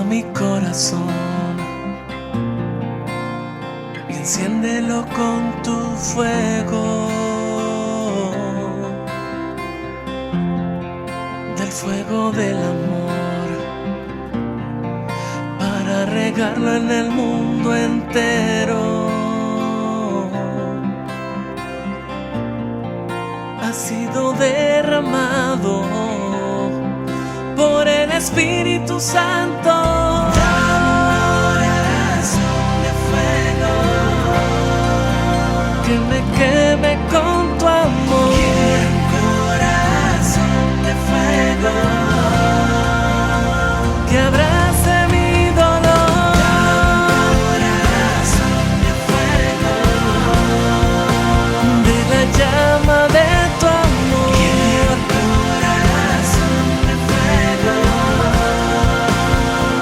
mi corazón y enciéndelo con tu fuego, del fuego del amor, para regarlo en el mundo entero. Ha sido derramado por el Espíritu Santo. Que me queme con tu amor. Quiero un corazón de fuego que abrace mi dolor. Corazón de fuego, de la llama de tu amor. Quiero un corazón de fuego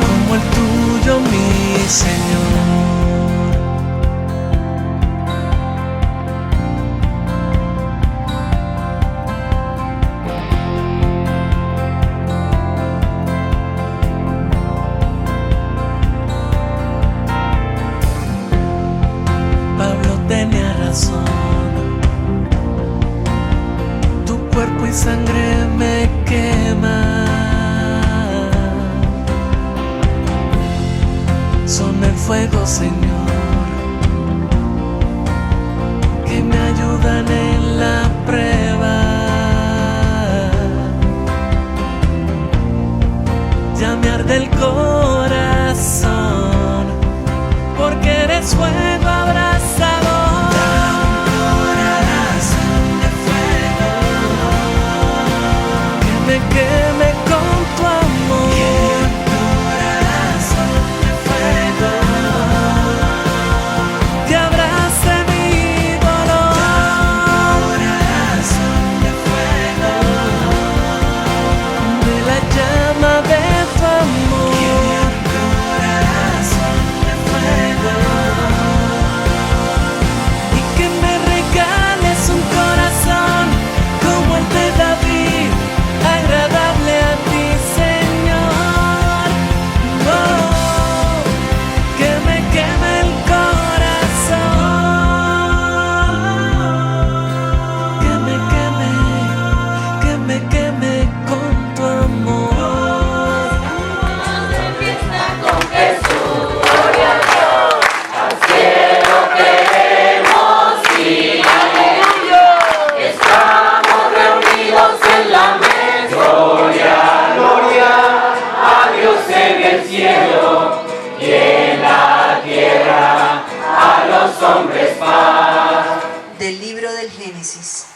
como el tuyo, mi Señor. Tenía razón, tu cuerpo y sangre me queman, son el fuego, Señor, que me ayudan en la prueba. Ya me arde el corazón, porque eres fuego abrazador. Queme con tu amor. Quiero un corazón de fuego que abrace mi dolor. Corazón de fuego, de la llama de tu amor. Quiero un corazón de fuego y que me regales un corazón como el de David, agradable a ti, Señor. Oh, que me queme el corazón, que me queme con tu amor. De fiesta con Jesús, gloria a Dios, al cielo queremos ir, aleluya. Estamos reunidos en la mesa. Gloria, gloria a Dios en el cielo y en la tierra a los hombres paz. Del libro del Génesis.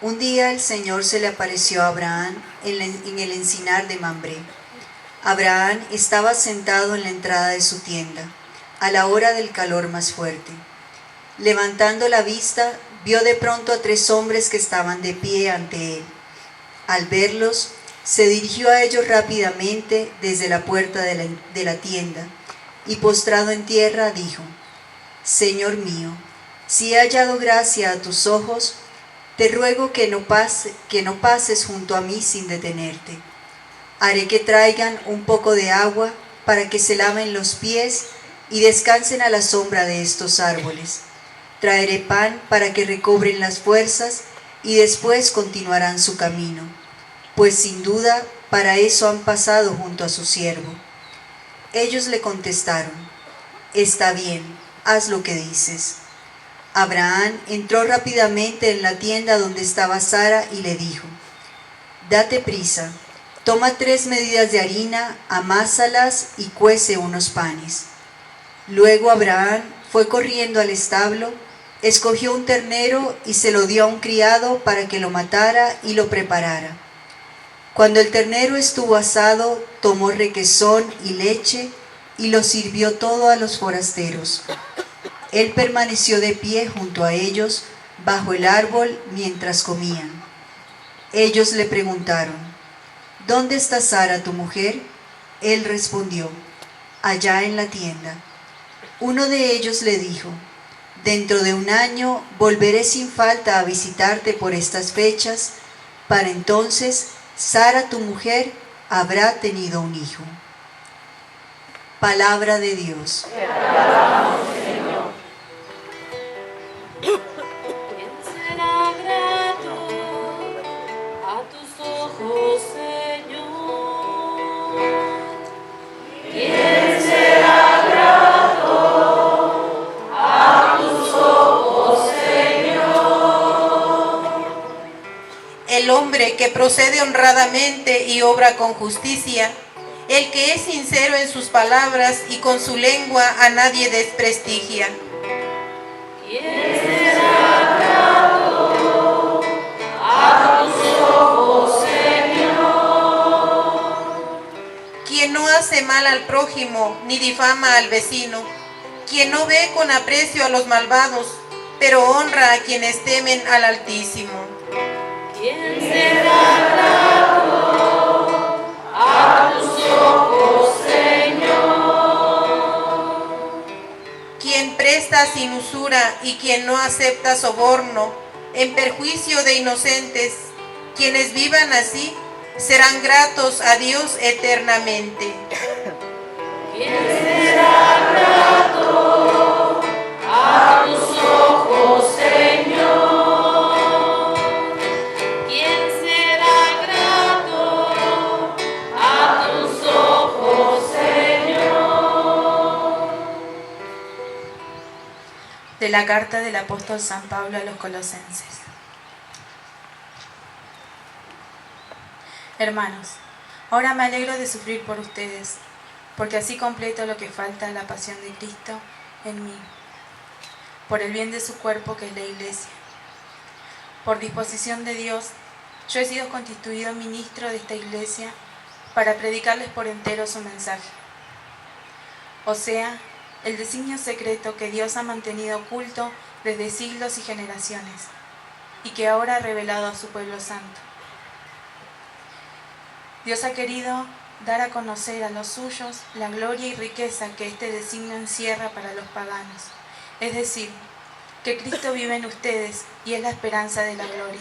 Un día el Señor se le apareció a Abraham en el encinar de Mambré. Abraham estaba sentado en la entrada de su tienda, a la hora del calor más fuerte. Levantando la vista, vio de pronto a 3 hombres que estaban de pie ante él. Al verlos, se dirigió a ellos rápidamente desde la puerta de la tienda y postrado en tierra dijo: Señor mío, si he hallado gracia a tus ojos, te ruego que no pases junto a mí sin detenerte. Haré que traigan un poco de agua para que se laven los pies y descansen a la sombra de estos árboles. Traeré pan para que recobren las fuerzas y después continuarán su camino, pues sin duda para eso han pasado junto a su siervo. Ellos le contestaron: Está bien, haz lo que dices. Abraham entró rápidamente en la tienda donde estaba Sara y le dijo: Date prisa, toma 3 medidas de harina, amásalas y cuece unos panes. Luego Abraham fue corriendo al establo, escogió un ternero y se lo dio a un criado para que lo matara y lo preparara. Cuando el ternero estuvo asado, tomó requesón y leche y lo sirvió todo a los forasteros. Él permaneció de pie junto a ellos bajo el árbol mientras comían. Ellos le preguntaron: ¿Dónde está Sara, tu mujer? Él respondió: allá en la tienda. Uno de ellos le dijo: dentro de 1 año volveré sin falta a visitarte por estas fechas. Para entonces Sara, tu mujer, habrá tenido un hijo. Palabra de Dios. ¿Quién será grato a tus ojos, Señor? ¿Quién será grato a tus ojos, Señor? El hombre que procede honradamente y obra con justicia, el que es sincero en sus palabras y con su lengua a nadie desprestigia. ¿Quién será grato a tus ojos, Señor? Quien no hace mal al prójimo ni difama al vecino, quien no ve con aprecio a los malvados, pero honra a quienes temen al Altísimo. ¿Quién será grato a tus ojos, Señor? Quien presta sin usura y quien no acepta soborno, en perjuicio de inocentes, quienes vivan así, serán gratos a Dios eternamente. ¿Quién será grato a tus ojos, Señor? ¿Quién será grato a tus ojos, Señor? De la carta del apóstol San Pablo a los Colosenses. Hermanos, ahora me alegro de sufrir por ustedes, porque así completo lo que falta a la pasión de Cristo en mí, por el bien de su cuerpo que es la Iglesia. Por disposición de Dios, yo he sido constituido ministro de esta Iglesia para predicarles por entero su mensaje, o sea, el designio secreto que Dios ha mantenido oculto desde siglos y generaciones, y que ahora ha revelado a su pueblo santo. Dios ha querido dar a conocer a los suyos la gloria y riqueza que este designio encierra para los paganos, es decir, que Cristo vive en ustedes y es la esperanza de la gloria.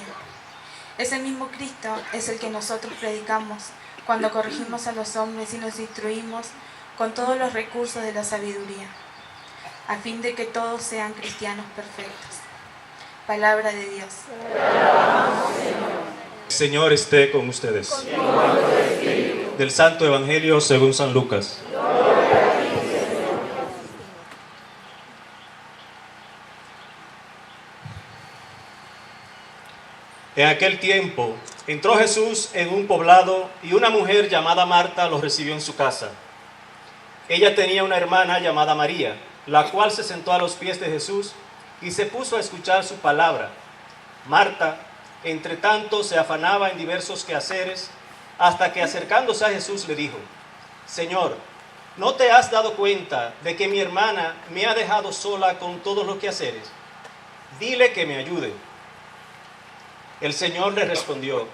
Ese mismo Cristo es el que nosotros predicamos cuando corregimos a los hombres y nos instruimos con todos los recursos de la sabiduría, a fin de que todos sean cristianos perfectos. Palabra de Dios. El Señor esté con ustedes. Del Santo Evangelio según San Lucas. En aquel tiempo entró Jesús en un poblado y una mujer llamada Marta lo recibió en su casa. Ella tenía una hermana llamada María, la cual se sentó a los pies de Jesús y se puso a escuchar su palabra. Marta, entre tanto, se afanaba en diversos quehaceres, hasta que acercándose a Jesús le dijo: Señor, ¿no te has dado cuenta de que mi hermana me ha dejado sola con todos los quehaceres? Dile que me ayude. El Señor le respondió: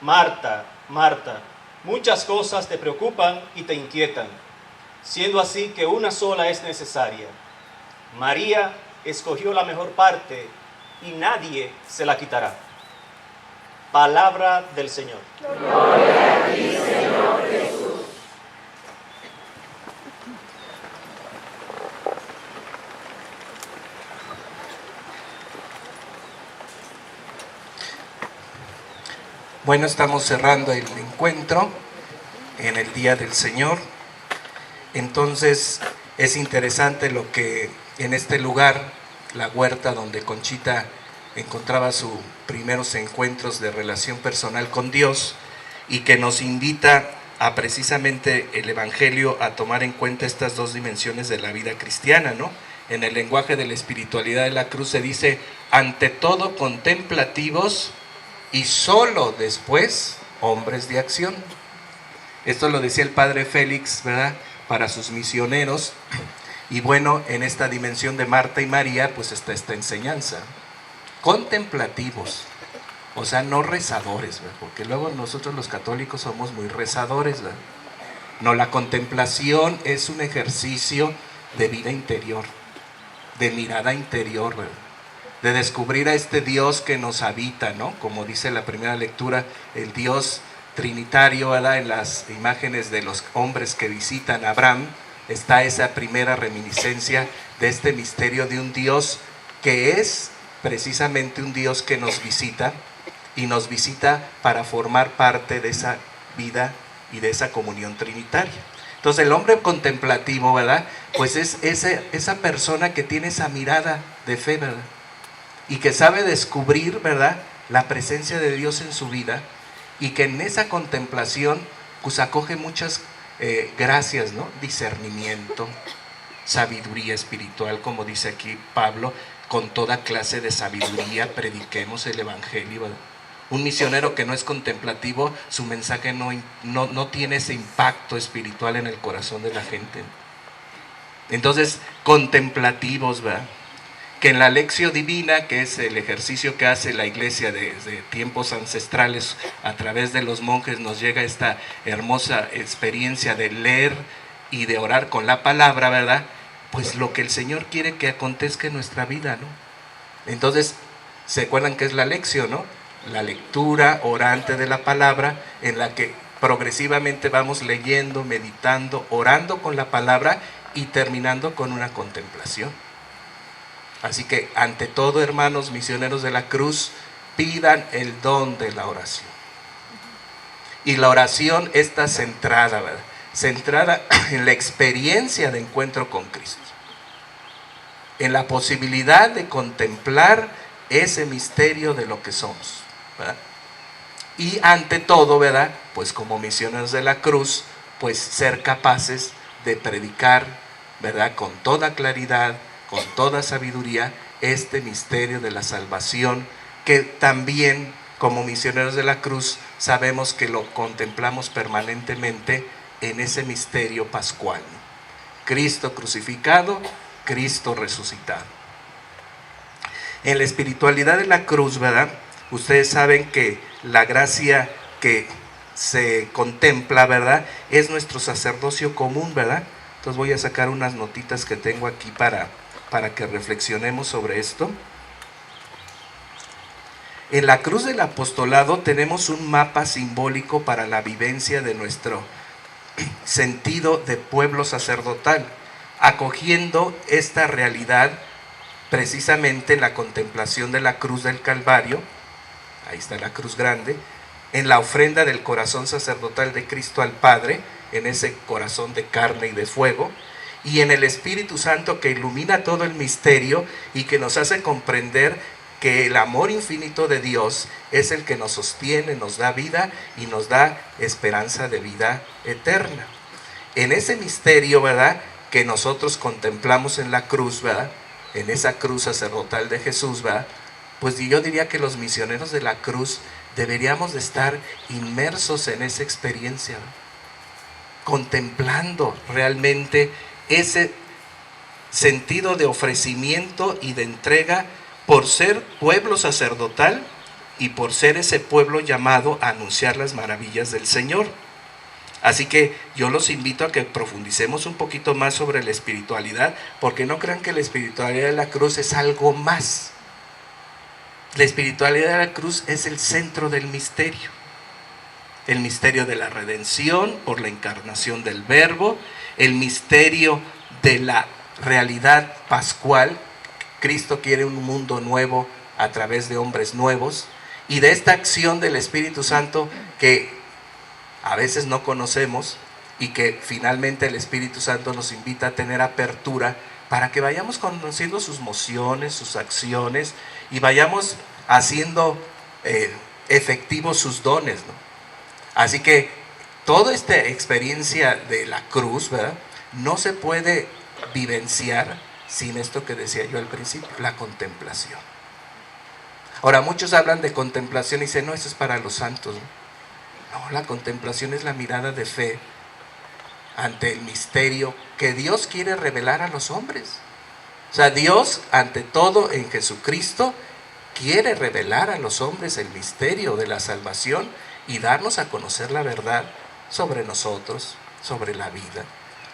Marta, Marta, muchas cosas te preocupan y te inquietan, siendo así que una sola es necesaria. María escogió la mejor parte y nadie se la quitará. Palabra del Señor. Gloria a ti, Señor Jesús. Bueno, estamos cerrando el encuentro en el Día del Señor. Entonces es interesante lo que en este lugar, la huerta donde Conchita encontraba sus primeros encuentros de relación personal con Dios, y que nos invita a precisamente el Evangelio a tomar en cuenta estas dos dimensiones de la vida cristiana, ¿no? En el lenguaje de la espiritualidad de la cruz se dice: ante todo contemplativos y solo después hombres de acción. Esto lo decía el padre Félix, ¿verdad?, para sus misioneros. Y bueno, en esta dimensión de Marta y María pues está esta enseñanza: contemplativos, o sea, no rezadores, ¿verdad? Porque luego nosotros los católicos somos muy rezadores, ¿verdad? No, la contemplación es un ejercicio de vida interior, de mirada interior, ¿verdad?, de descubrir a este Dios que nos habita, ¿no? Como dice la primera lectura, el Dios trinitario, ¿verdad?, en las imágenes de los hombres que visitan a Abraham, está esa primera reminiscencia de este misterio de un Dios que es precisamente un Dios que nos visita, y nos visita para formar parte de esa vida y de esa comunión trinitaria. Entonces el hombre contemplativo, ¿verdad? Pues es esa persona que tiene esa mirada de fe, ¿verdad? Y que sabe descubrir, ¿verdad?, la presencia de Dios en su vida, y que en esa contemplación pues acoge muchas gracias, ¿no? Discernimiento, sabiduría espiritual, como dice aquí Pablo, con toda clase de sabiduría prediquemos el evangelio, ¿verdad? Un misionero que no es contemplativo, su mensaje no tiene ese impacto espiritual en el corazón de la gente. Entonces, contemplativos, ¿verdad? Que en la lección divina, que es el ejercicio que hace la iglesia desde tiempos ancestrales, a través de los monjes nos llega esta hermosa experiencia de leer y de orar con la palabra, ¿verdad? Pues lo que el Señor quiere que acontezca en nuestra vida, ¿no? Entonces, ¿se acuerdan qué es la lección, no? La lectura orante de la palabra, en la que progresivamente vamos leyendo, meditando, orando con la palabra y terminando con una contemplación. Así que ante todo, hermanos misioneros de la cruz, pidan el don de la oración. Y la oración está centrada, ¿verdad? Centrada en la experiencia de encuentro con Cristo, en la posibilidad de contemplar ese misterio de lo que somos, ¿verdad? Y ante todo, ¿verdad?, pues como misioneros de la cruz, pues ser capaces de predicar, ¿verdad?, con toda claridad, con toda sabiduría, este misterio de la salvación, que también como misioneros de la cruz sabemos que lo contemplamos permanentemente en ese misterio pascual, ¿no? Cristo crucificado, Cristo resucitado. En la espiritualidad de la cruz, ¿verdad?, ustedes saben que la gracia que se contempla, ¿verdad?, es nuestro sacerdocio común, ¿verdad? Entonces voy a sacar unas notitas que tengo aquí para que reflexionemos sobre esto. En la cruz del apostolado tenemos un mapa simbólico para la vivencia de nuestro sentido de pueblo sacerdotal, acogiendo esta realidad precisamente en la contemplación de la cruz del Calvario. Ahí está la cruz grande, en la ofrenda del corazón sacerdotal de Cristo al Padre, en ese corazón de carne y de fuego, y en el Espíritu Santo que ilumina todo el misterio y que nos hace comprender que el amor infinito de Dios es el que nos sostiene, nos da vida y nos da esperanza de vida eterna. En ese misterio, ¿verdad?, que nosotros contemplamos en la cruz, ¿verdad?, en esa cruz sacerdotal de Jesús, ¿verdad?, pues yo diría que los misioneros de la cruz deberíamos de estar inmersos en esa experiencia, ¿verdad?, contemplando realmente ese sentido de ofrecimiento y de entrega por ser pueblo sacerdotal y por ser ese pueblo llamado a anunciar las maravillas del Señor. Así que yo los invito a que profundicemos un poquito más sobre la espiritualidad, porque no crean que la espiritualidad de la cruz es algo más. La espiritualidad de la cruz es el centro del misterio. El misterio de la redención por la encarnación del Verbo, el misterio de la realidad pascual. Cristo quiere un mundo nuevo a través de hombres nuevos, y de esta acción del Espíritu Santo que a veces no conocemos y que finalmente el Espíritu Santo nos invita a tener apertura para que vayamos conociendo sus mociones, sus acciones, y vayamos haciendo efectivos sus dones, ¿no? Así que toda esta experiencia de la cruz, ¿verdad?, no se puede vivenciar sin esto que decía yo al principio, la contemplación. Ahora, muchos hablan de contemplación y dicen, no, eso es para los santos, ¿no? No, la contemplación es la mirada de fe ante el misterio que Dios quiere revelar a los hombres. O sea, Dios, ante todo en Jesucristo, quiere revelar a los hombres el misterio de la salvación y darnos a conocer la verdad sobre nosotros, sobre la vida,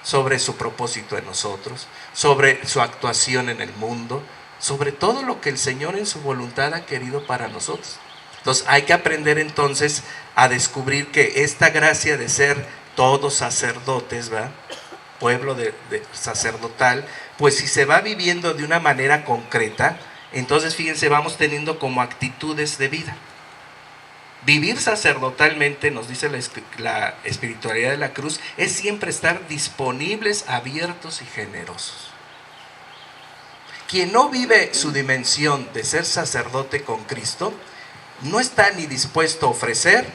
sobre su propósito en nosotros, sobre su actuación en el mundo, sobre todo lo que el Señor en su voluntad ha querido para nosotros. Entonces hay que aprender entonces a descubrir que esta gracia de ser todos sacerdotes, ¿verdad?, pueblo sacerdotal, pues si se va viviendo de una manera concreta, entonces fíjense, vamos teniendo como actitudes de vida. Vivir sacerdotalmente, nos dice la espiritualidad de la cruz, es siempre estar disponibles, abiertos y generosos. Quien no vive su dimensión de ser sacerdote con Cristo, no está ni dispuesto a ofrecer,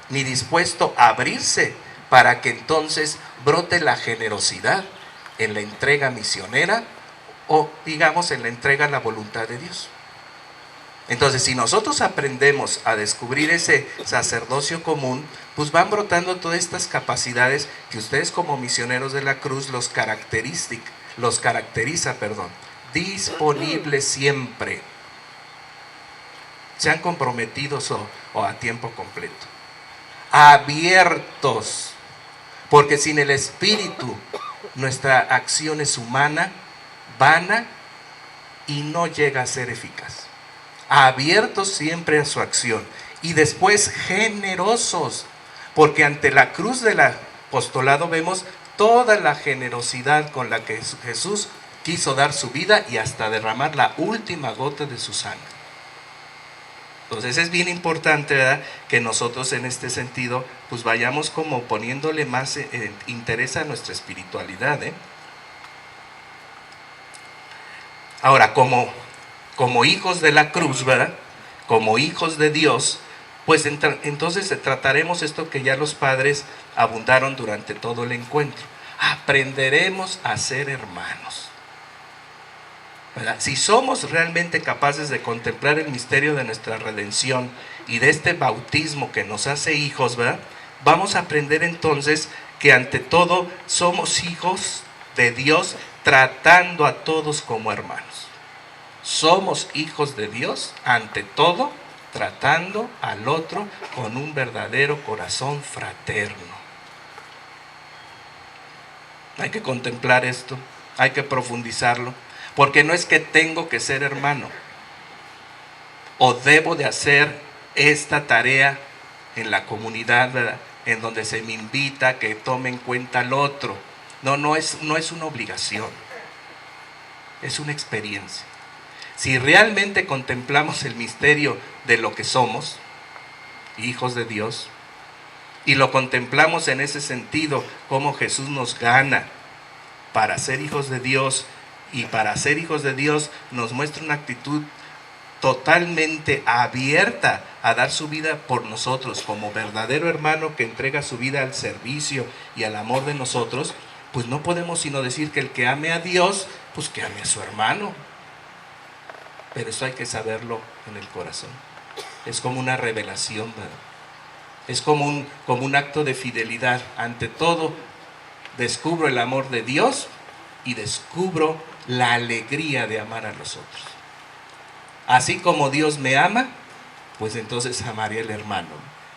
ni dispuesto a abrirse para que entonces brote la generosidad en la entrega misionera o, digamos, en la entrega a la voluntad de Dios. Entonces, si nosotros aprendemos a descubrir ese sacerdocio común, pues van brotando todas estas capacidades que ustedes como misioneros de la cruz los caracteriza, disponibles siempre, sean comprometidos o a tiempo completo, abiertos, porque sin el Espíritu nuestra acción es humana, vana y no llega a ser eficaz. Abiertos siempre a su acción y después generosos, porque ante la cruz del apostolado vemos toda la generosidad con la que Jesús quiso dar su vida y hasta derramar la última gota de su sangre. Entonces es bien importante, ¿verdad?, que nosotros en este sentido pues vayamos como poniéndole más interés a nuestra espiritualidad, ¿eh? Ahora, como hijos de la cruz, ¿verdad?, como hijos de Dios, pues entonces trataremos esto que ya los padres abundaron durante todo el encuentro. Aprenderemos a ser hermanos, ¿verdad? Si somos realmente capaces de contemplar el misterio de nuestra redención y de este bautismo que nos hace hijos, ¿verdad?, vamos a aprender entonces que ante todo somos hijos de Dios, tratando a todos como hermanos. Somos hijos de Dios ante todo, tratando al otro con un verdadero corazón fraterno. Hay que contemplar esto, hay que profundizarlo, porque no es que tengo que ser hermano o debo de hacer esta tarea en la comunidad, ¿verdad?, en donde se me invita a que tome en cuenta al otro. No es una obligación, es una experiencia. Si realmente contemplamos el misterio de lo que somos, hijos de Dios, y lo contemplamos en ese sentido, cómo Jesús nos gana para ser hijos de Dios, y para ser hijos de Dios nos muestra una actitud totalmente abierta a dar su vida por nosotros, como verdadero hermano que entrega su vida al servicio y al amor de nosotros, pues no podemos sino decir que el que ame a Dios, pues que ame a su hermano. Pero eso hay que saberlo en el corazón. Es como una revelación, ¿verdad? Es como un acto de fidelidad. Ante todo, descubro el amor de Dios y descubro la alegría de amar a los otros. Así como Dios me ama, pues entonces amaré al hermano.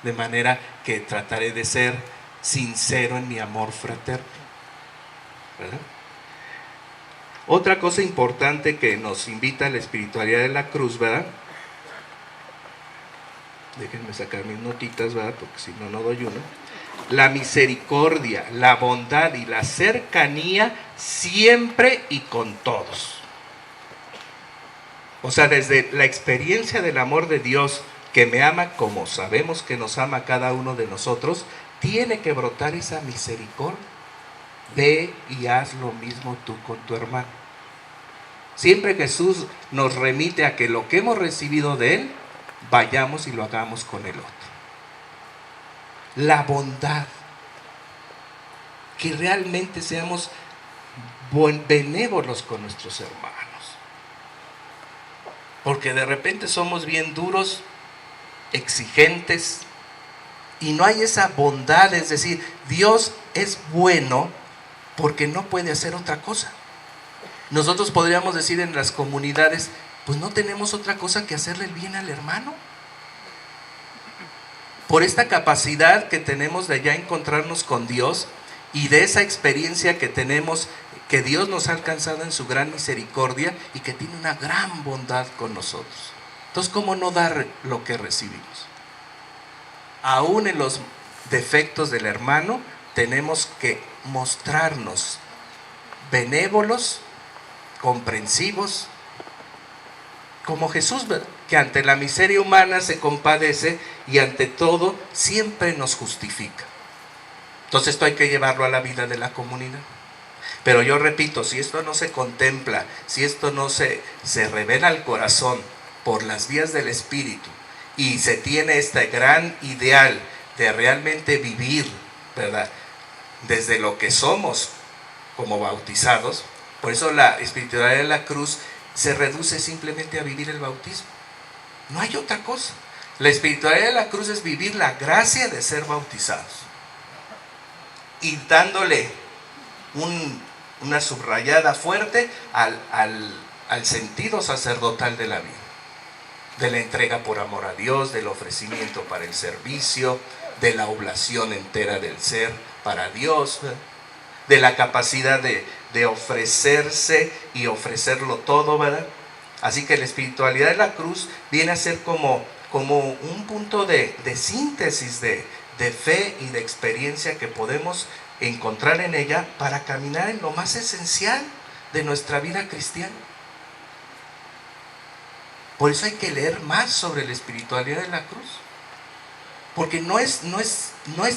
De manera que trataré de ser sincero en mi amor fraterno, ¿verdad? Otra cosa importante que nos invita a la espiritualidad de la cruz, ¿verdad? Déjenme sacar mis notitas, ¿verdad?, porque si no, no doy una. La misericordia, la bondad y la cercanía siempre y con todos. O sea, desde la experiencia del amor de Dios que me ama como sabemos que nos ama cada uno de nosotros, tiene que brotar esa misericordia. Ve y haz lo mismo tú con tu hermano. Siempre Jesús nos remite a que lo que hemos recibido de Él, vayamos y lo hagamos con el otro. La bondad, que realmente seamos benévolos con nuestros hermanos. Porque de repente somos bien duros, exigentes, y no hay esa bondad, es decir, Dios es bueno porque no puede hacer otra cosa. Nosotros podríamos decir en las comunidades, pues no tenemos otra cosa que hacerle el bien al hermano. Por esta capacidad que tenemos de ya encontrarnos con Dios y de esa experiencia que tenemos, que Dios nos ha alcanzado en su gran misericordia y que tiene una gran bondad con nosotros. Entonces, ¿cómo no dar lo que recibimos? Aún en los defectos del hermano, tenemos que mostrarnos benévolos, comprensivos, como Jesús, ¿verdad? Que ante la miseria humana se compadece y ante todo siempre nos justifica. Entonces esto hay que llevarlo a la vida de la comunidad. Pero yo repito, si esto no se contempla, si esto no se revela al corazón por las vías del Espíritu y se tiene este gran ideal de realmente vivir, ¿verdad?, desde lo que somos como bautizados, por eso la espiritualidad de la cruz se reduce simplemente a vivir el bautismo. No hay otra cosa. La espiritualidad de la cruz es vivir la gracia de ser bautizados y dándole una subrayada fuerte al sentido sacerdotal de la vida, de la entrega por amor a Dios, del ofrecimiento para el servicio, de la oblación entera del ser para Dios, de la capacidad de ofrecerse y ofrecerlo todo, ¿verdad? Así que la espiritualidad de la cruz viene a ser como un punto de síntesis de fe y de experiencia que podemos encontrar en ella para caminar en lo más esencial de nuestra vida cristiana. Por eso hay que leer más sobre la espiritualidad de la cruz, porque no es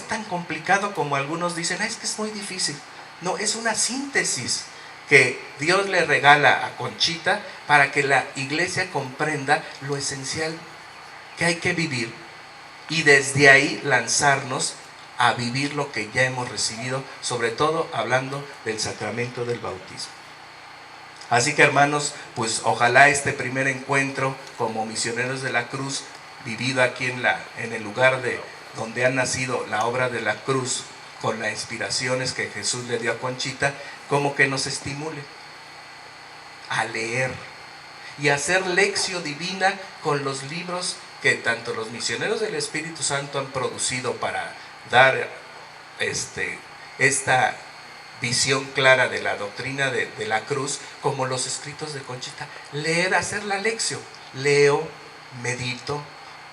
tan complicado como algunos dicen. Es que es muy difícil. No, es una síntesis que Dios le regala a Conchita para que la iglesia comprenda lo esencial que hay que vivir y desde ahí lanzarnos a vivir lo que ya hemos recibido, sobre todo hablando del sacramento del bautismo. Así que, hermanos, pues ojalá este primer encuentro como misioneros de la cruz, vivido aquí en el lugar donde ha nacido la obra de la cruz, con las inspiraciones que Jesús le dio a Conchita, como que nos estimule a leer y a hacer lección divina con los libros que tanto los misioneros del Espíritu Santo han producido para dar esta visión clara de la doctrina de la cruz, como los escritos de Conchita. Leer, hacer la lección. Leo, medito,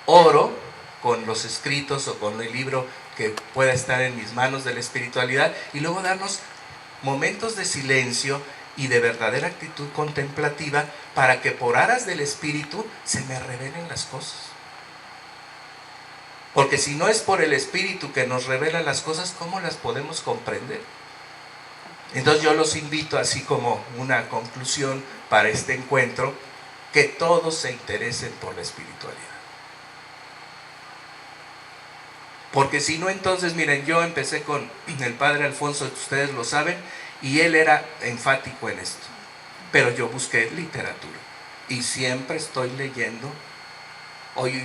oro con los escritos o con el libro que pueda estar en mis manos de la espiritualidad, y luego darnos momentos de silencio y de verdadera actitud contemplativa para que por aras del Espíritu se me revelen las cosas. Porque si no es por el Espíritu que nos revela las cosas, ¿cómo las podemos comprender? Entonces yo los invito, así como una conclusión para este encuentro, que todos se interesen por la espiritualidad. Porque si no, entonces, miren, yo empecé con el padre Alfonso, ustedes lo saben, y él era enfático en esto. Pero yo busqué literatura y siempre estoy leyendo. Hoy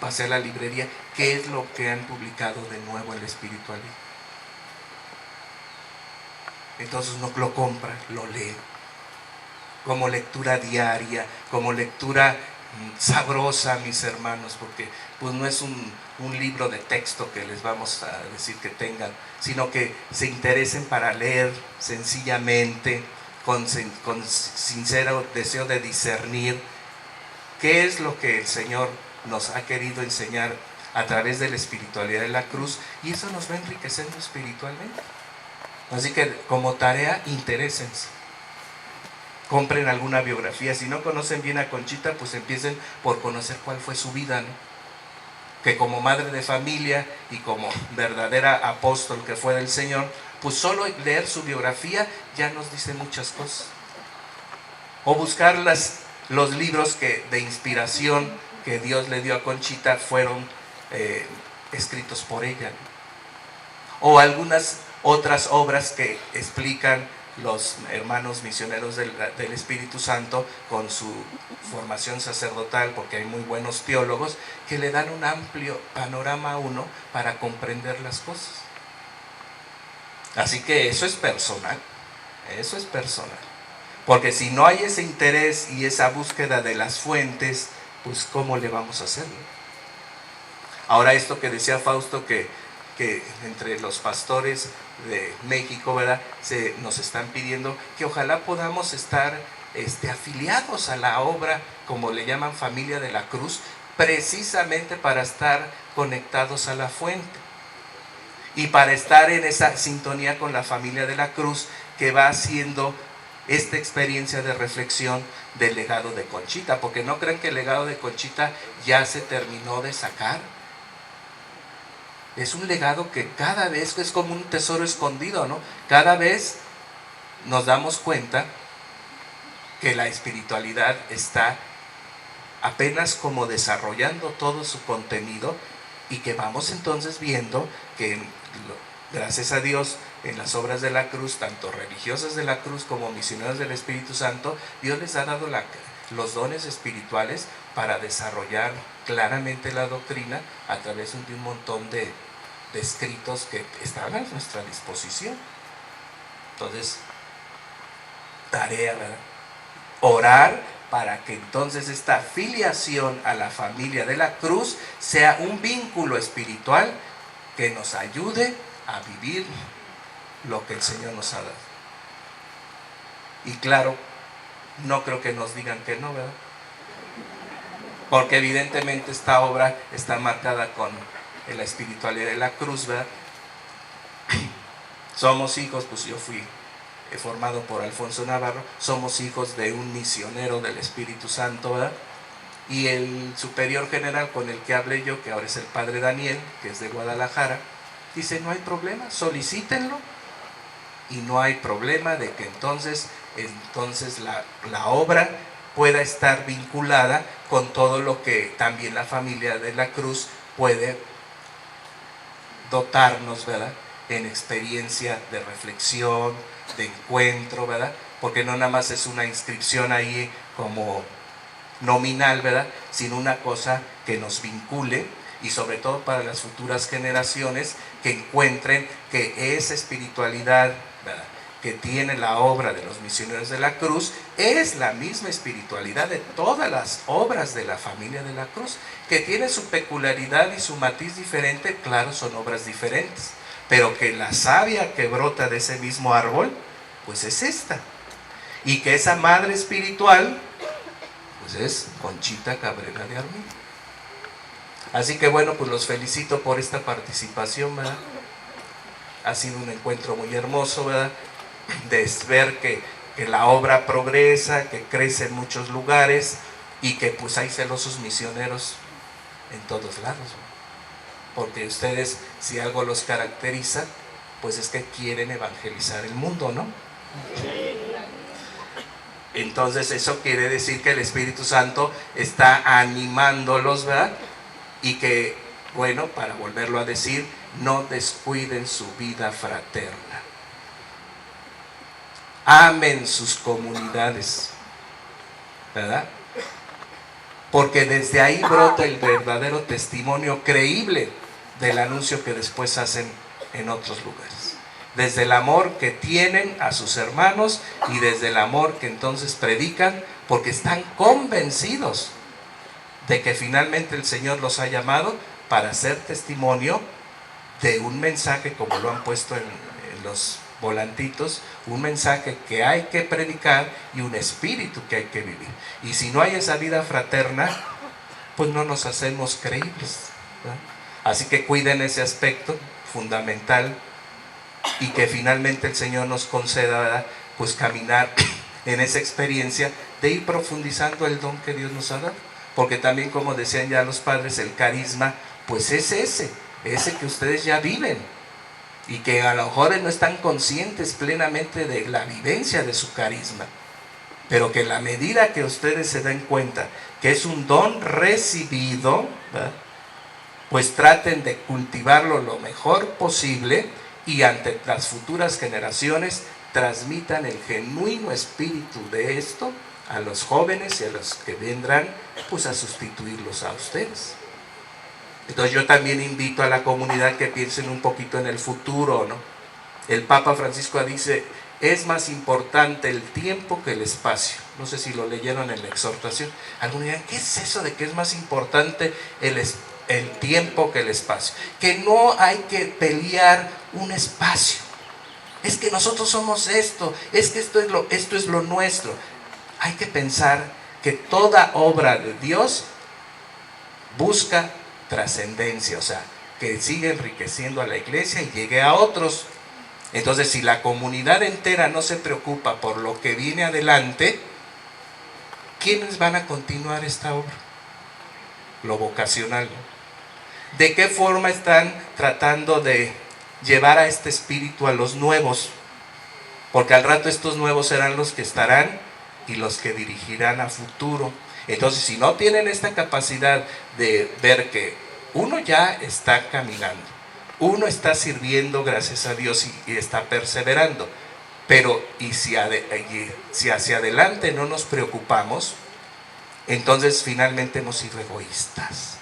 pasé a la librería, ¿qué es lo que han publicado de nuevo en la espiritualidad? Entonces uno lo compra, lo lee, como lectura diaria, como lectura sabrosa, mis hermanos, porque pues no es un libro de texto que les vamos a decir que tengan, sino que se interesen para leer sencillamente, con sincero deseo de discernir qué es lo que el Señor nos ha querido enseñar a través de la espiritualidad de la cruz, y eso nos va enriqueciendo espiritualmente. Así que como tarea, interésense. Compren alguna biografía. Si no conocen bien a Conchita, pues empiecen por conocer cuál fue su vida, ¿no? Que como madre de familia y como verdadera apóstol que fue del Señor, pues solo leer su biografía ya nos dice muchas cosas. O buscar los libros de inspiración que Dios le dio a Conchita fueron escritos por ella, ¿no? O algunas otras obras que explican los hermanos misioneros del Espíritu Santo con su formación sacerdotal, porque hay muy buenos teólogos que le dan un amplio panorama a uno para comprender las cosas. Así que eso es personal, porque si no hay ese interés y esa búsqueda de las fuentes, pues ¿cómo le vamos a hacer, no? Ahora, esto que decía Fausto, que entre los pastores de México, ¿verdad?, nos están pidiendo que ojalá podamos estar afiliados a la obra, como le llaman Familia de la Cruz, precisamente para estar conectados a la fuente y para estar en esa sintonía con la Familia de la Cruz, que va haciendo esta experiencia de reflexión del legado de Conchita, porque no creen que el legado de Conchita ya se terminó de sacar. Es un legado que cada vez es como un tesoro escondido, ¿no? Cada vez nos damos cuenta que la espiritualidad está apenas como desarrollando todo su contenido, y que vamos entonces viendo que, gracias a Dios, en las obras de la cruz, tanto religiosas de la cruz como misioneros del Espíritu Santo, Dios les ha dado los dones espirituales para desarrollar claramente la doctrina a través de un montón de escritos que están a nuestra disposición. Entonces, tarea, ¿verdad? Orar para que entonces esta filiación a la familia de la cruz sea un vínculo espiritual que nos ayude a vivir lo que el Señor nos ha dado. Y claro, no creo que nos digan que no, ¿verdad? Porque evidentemente esta obra está marcada con la espiritualidad de la cruz, ¿verdad? Somos hijos, pues yo fui formado por Alfonso Navarro, somos hijos de un misionero del Espíritu Santo, ¿verdad? Y el superior general con el que hablé yo, que ahora es el padre Daniel, que es de Guadalajara, dice: no hay problema, solicítenlo, y no hay problema de que entonces la obra pueda estar vinculada con todo lo que también la familia de la cruz puede dotarnos, ¿verdad?, en experiencia de reflexión, de encuentro, ¿verdad? Porque no nada más es una inscripción ahí como nominal, ¿verdad?, sino una cosa que nos vincule, y sobre todo para las futuras generaciones, que encuentren que esa espiritualidad, ¿verdad?, que tiene la obra de los misioneros de la cruz es la misma espiritualidad de todas las obras de la familia de la cruz, que tiene su peculiaridad y su matiz diferente. Claro, son obras diferentes, pero que la savia que brota de ese mismo árbol, pues es esta, y que esa madre espiritual, pues es Conchita Cabrera de Armilla. Así que bueno, pues los felicito por esta participación, ¿verdad? Ha sido un encuentro muy hermoso, ¿verdad?, de ver que la obra progresa, que crece en muchos lugares, y que pues hay celosos misioneros en todos lados, ¿verdad? Porque ustedes, si algo los caracteriza, pues es que quieren evangelizar el mundo, ¿no? Entonces eso quiere decir que el Espíritu Santo está animándolos, ¿verdad? Y que, bueno, para volverlo a decir, no descuiden su vida fraterna. Amen sus comunidades, ¿verdad? Porque desde ahí brota el verdadero testimonio creíble del anuncio que después hacen en otros lugares. Desde el amor que tienen a sus hermanos, y desde el amor que entonces predican, porque están convencidos de que finalmente el Señor los ha llamado para ser testimonio de un mensaje, como lo han puesto en los volantitos, un mensaje que hay que predicar y un espíritu que hay que vivir. Y si no hay esa vida fraterna, pues no nos hacemos creíbles, ¿verdad? Así que cuiden ese aspecto fundamental, y que finalmente el Señor nos conceda, ¿verdad?, pues caminar en esa experiencia de ir profundizando el don que Dios nos ha dado. Porque también, como decían ya los padres, el carisma pues es ese que ustedes ya viven, y que a lo mejor no están conscientes plenamente de la vivencia de su carisma, pero que en la medida que ustedes se den cuenta que es un don recibido, ¿verdad?, pues traten de cultivarlo lo mejor posible, y ante las futuras generaciones transmitan el genuino espíritu de esto a los jóvenes y a los que vendrán, pues a sustituirlos a ustedes. Entonces yo también invito a la comunidad que piensen un poquito en el futuro, ¿no? El Papa Francisco dice: es más importante el tiempo que el espacio. No sé si lo leyeron en la exhortación. Algunos dirán: ¿qué es eso de que es más importante el tiempo que el espacio? Que no hay que pelear un espacio. Es que nosotros somos esto, es que esto es lo nuestro. Hay que pensar que toda obra de Dios busca trascendencia, o sea, que siga enriqueciendo a la iglesia y llegue a otros. Entonces, si la comunidad entera no se preocupa por lo que viene adelante, ¿quiénes van a continuar esta obra? Lo vocacional, ¿no? ¿De qué forma están tratando de llevar a este espíritu a los nuevos? Porque al rato estos nuevos serán los que estarán y los que dirigirán a futuro. Entonces, si no tienen esta capacidad de ver que uno ya está caminando, uno está sirviendo, gracias a Dios, y está perseverando, pero y si hacia adelante no nos preocupamos, entonces finalmente hemos sido egoístas.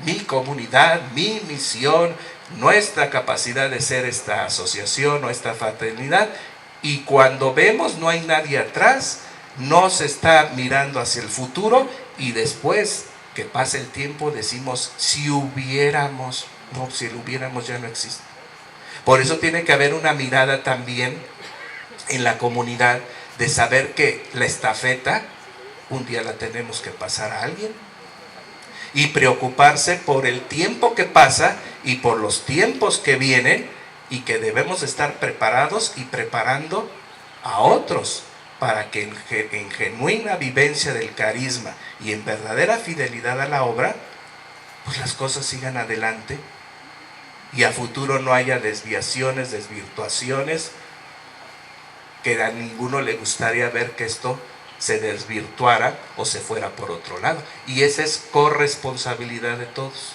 Mi comunidad, mi misión, nuestra capacidad de ser esta asociación, nuestra fraternidad, y cuando vemos no hay nadie atrás, no se está mirando hacia el futuro, y después que pase el tiempo decimos, si hubiéramos, no, si el hubiéramos ya no existe. Por eso tiene que haber una mirada también en la comunidad de saber que la estafeta un día la tenemos que pasar a alguien, y preocuparse por el tiempo que pasa y por los tiempos que vienen, y que debemos estar preparados y preparando a otros para que en genuina vivencia del carisma y en verdadera fidelidad a la obra, pues las cosas sigan adelante y a futuro no haya desviaciones, desvirtuaciones, que a ninguno le gustaría ver que esto se desvirtuara o se fuera por otro lado. Y esa es corresponsabilidad de todos.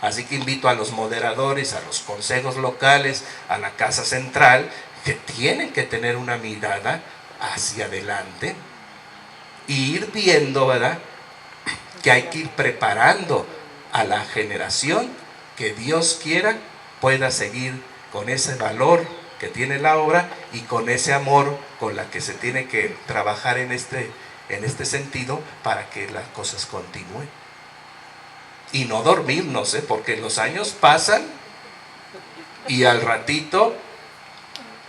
Así que invito a los moderadores, a los consejos locales, a la Casa Central, que tienen que tener una mirada hacia adelante e ir viendo, ¿verdad?, que hay que ir preparando a la generación que Dios quiera pueda seguir con ese valor que tiene la obra y con ese amor con la que se tiene que trabajar en este sentido para que las cosas continúen. Y no dormirnos, porque los años pasan y al ratito,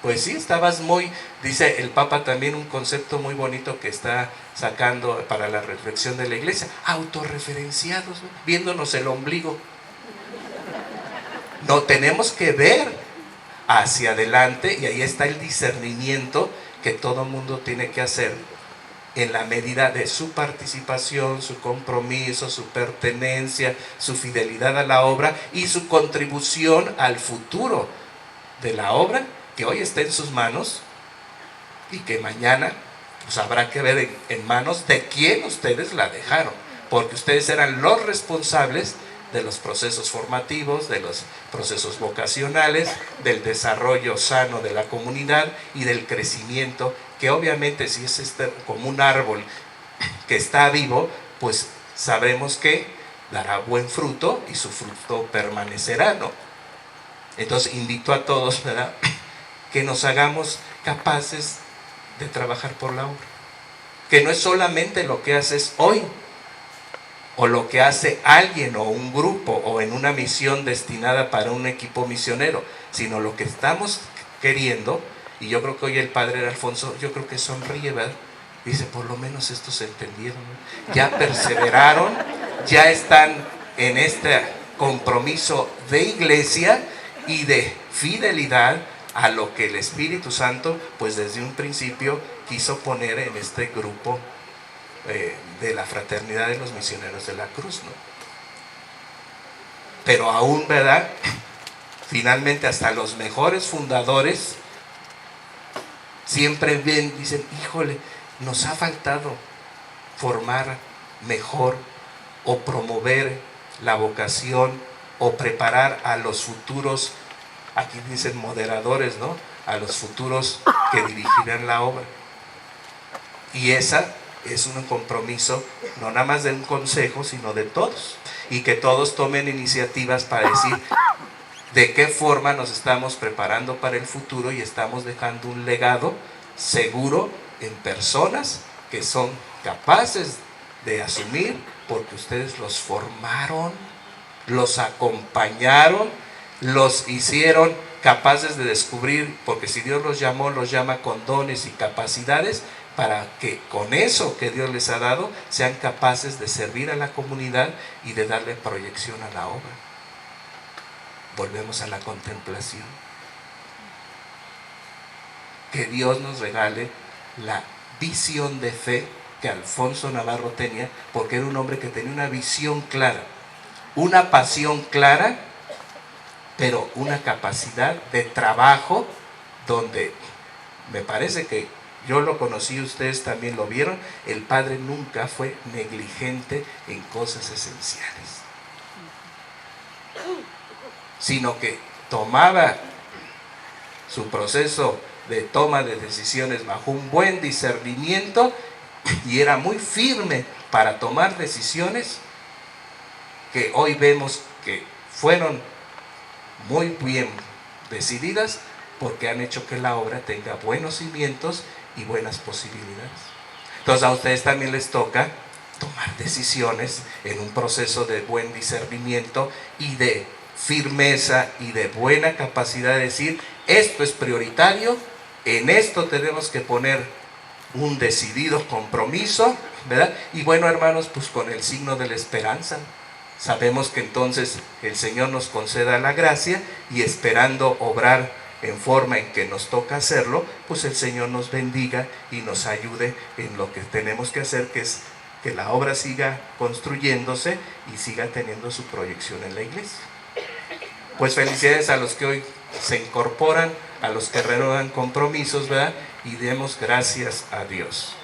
pues sí, estabas muy, dice el Papa también un concepto muy bonito que está sacando para la reflexión de la iglesia, autorreferenciados, viéndonos el ombligo. No, tenemos que ver hacia adelante y ahí está el discernimiento que todo mundo tiene que hacer en la medida de su participación, su compromiso, su pertenencia, su fidelidad a la obra y su contribución al futuro de la obra que hoy está en sus manos y que mañana pues habrá que ver en manos de quién ustedes la dejaron, porque ustedes eran los responsables de los procesos formativos, de los procesos vocacionales, del desarrollo sano de la comunidad y del crecimiento, que obviamente si es como un árbol que está vivo, pues sabremos que dará buen fruto y su fruto permanecerá, ¿no? Entonces invito a todos, ¿verdad?, que nos hagamos capaces de trabajar por la obra, que no es solamente lo que haces hoy, o lo que hace alguien o un grupo o en una misión destinada para un equipo misionero, sino lo que estamos queriendo. Y yo creo que hoy el padre Alfonso, yo creo que sonríe, ¿verdad? Dice, por lo menos estos se entendieron, ¿no? Ya perseveraron, ya están en este compromiso de iglesia y de fidelidad a lo que el Espíritu Santo, pues desde un principio quiso poner en este grupo de la fraternidad de los misioneros de la cruz, ¿no? Pero aún, ¿verdad?, finalmente hasta los mejores fundadores siempre ven, dicen, híjole, nos ha faltado formar mejor o promover la vocación o preparar a los futuros, aquí dicen moderadores, ¿no?, a los futuros que dirigirán la obra. Y esa es un compromiso no nada más de un consejo, sino de todos, y que todos tomen iniciativas para decir de qué forma nos estamos preparando para el futuro y estamos dejando un legado seguro en personas que son capaces de asumir, porque ustedes los formaron, los acompañaron, los hicieron capaces de descubrir, porque si Dios los llamó, los llama con dones y capacidades para que con eso que Dios les ha dado sean capaces de servir a la comunidad y de darle proyección a la obra. volvemos a la contemplación. Que Dios nos regale la visión de fe que Alfonso Navarro tenía, porque era un hombre que tenía una visión clara, una pasión clara, pero una capacidad de trabajo donde me parece que yo lo conocí, ustedes también lo vieron, el padre nunca fue negligente en cosas esenciales, sino que tomaba su proceso de toma de decisiones bajo un buen discernimiento y era muy firme para tomar decisiones que hoy vemos que fueron muy bien decididas porque han hecho que la obra tenga buenos cimientos y buenas posibilidades. Entonces a ustedes también les toca tomar decisiones en un proceso de buen discernimiento y de firmeza y de buena capacidad de decir, esto es prioritario, en esto tenemos que poner un decidido compromiso, ¿verdad? Y bueno, hermanos, pues con el signo de la esperanza, sabemos que entonces el Señor nos conceda la gracia y esperando obrar en forma en que nos toca hacerlo, pues el Señor nos bendiga y nos ayude en lo que tenemos que hacer, que es que la obra siga construyéndose y siga teniendo su proyección en la iglesia. Pues felicidades a los que hoy se incorporan, a los que renuevan compromisos, ¿verdad? Y demos gracias a Dios.